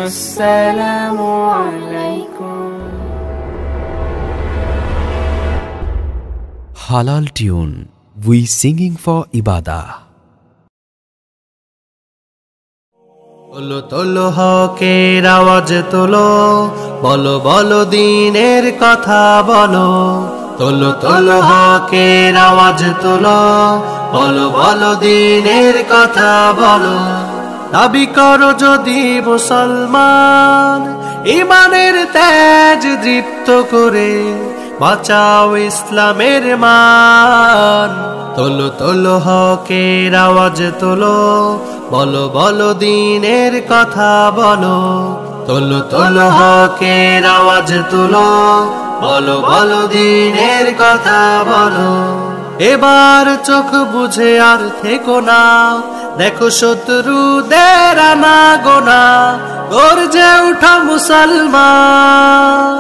আসসালামু আলাইকুম। Halal tune, we singing for ibadah. তোলো তোলো হকের আওয়াজ তোলো, বলো বলো দ্বীনের কথা বলো। তোলো তোলো হকের আওয়াজ তোলো, বলো বলো দ্বীনের কথা বলো। দাবি করো যদি মুসলমান, ঈমানের তেজ দীপ্ত করে বাঁচাও ইসলামের মান। তোলো তোলো হকের আওয়াজ তোলো, বলো বলো দ্বীনের কথা বলো। তোলো তোলো হকের আওয়াজ তোলো, বলো বলো দ্বীনের কথা বলো। এবার চোখ বুঝে আর থেকো না, দেখো শত্রুদের আনাগোনা। গর্জে উঠা মুসলমান,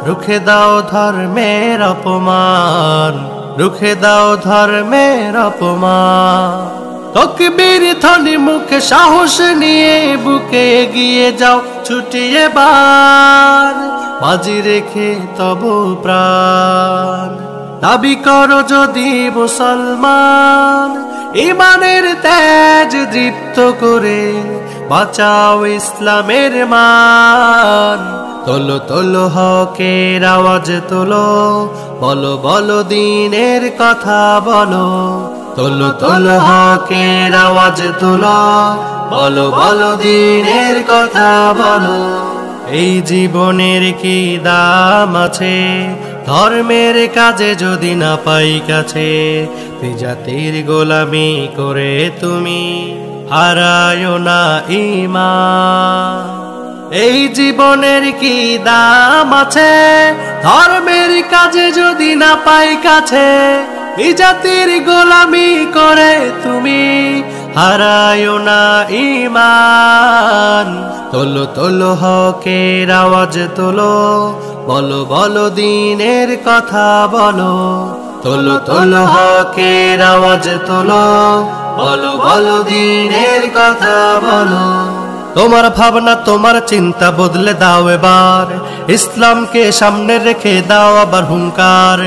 রুখে দাও ধর্মের অপমান, রুখে দাও ধর্মের অপমান। তকবীর ধ্বনি মুখে সাহস নিয়ে বুকে এগিয়ে যাও ছুটিয়ে বার, বাজি রেখে তব প্রাণ। দাবি করো যদি মুসলমান, ঈমানের তেজ দীপ্ত করে বাঁচাও ইসলামের মান। তোলো তোলো হকের আওয়াজ তোলো, বলো বলো দ্বীনের কথা বলো। তোলো তোলো হকের আওয়াজ তোলো, বলো বলো দ্বীনের কথা বলো। এই জীবনের কি দাম আছে, ধর্মের কাজে যদি না পাই কাছে। জাতির গোলামি করে তুমি হারায়ো না ঈমান। এই জীবনের কি দাম আছে, ধর্মের কাজে যদি না পাই কাছে। জাতির গোলামি করে তুমি হারায়ো না ঈমান। তোলো তোলো হকের আওয়াজ তোলো, বলো বলো দ্বীনের কথা বলো। তোলো তোলো হকের আওয়াজ তোলো, বলো বলো দ্বীনের কথা বলো। তোমার ভাবনা তোমার চিন্তা বদলে দাও এবার, ইসলামকে সামনে রেখে দাও আবার হুঙ্কার।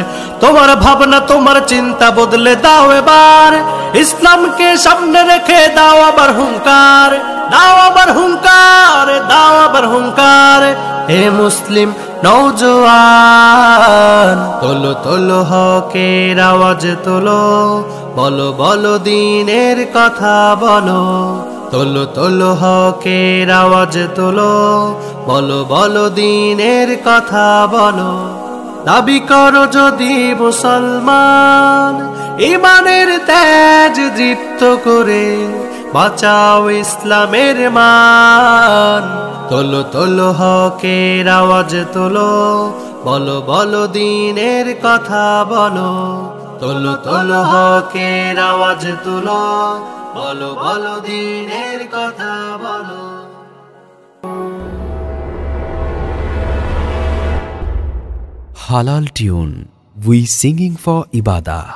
তোমার ভাবনা তোমার চিন্তা বদলে দাও এবার, ইসলামকে সামনে রেখে দাও আবার হুঙ্কার। দাও আবার হুঙ্কার, দাও আবার হুঙ্কার। হে মুসলিম নওজোয়ান, তোলো তোলো হকের আওয়াজ তোলো, বলো বলো দ্বীনের কথা বলো। তোলো তোলো হকের আওয়াজ তোলো, বলো বলো দ্বীনের কথা বলো। দাবি করো যদি মুসলমান, ঈমানের তেজ দীপ্ত করে বাঁচাও ইসলামের মান। তোলো তোলো হকের আওয়াজ তোলো, বলো বলো দ্বীনের কথা বলো। তোলো তোলো হকের আওয়াজ তোলো, বলো বলো দ্বীনের কথা বলো। Halal tune, we singing for ibadah.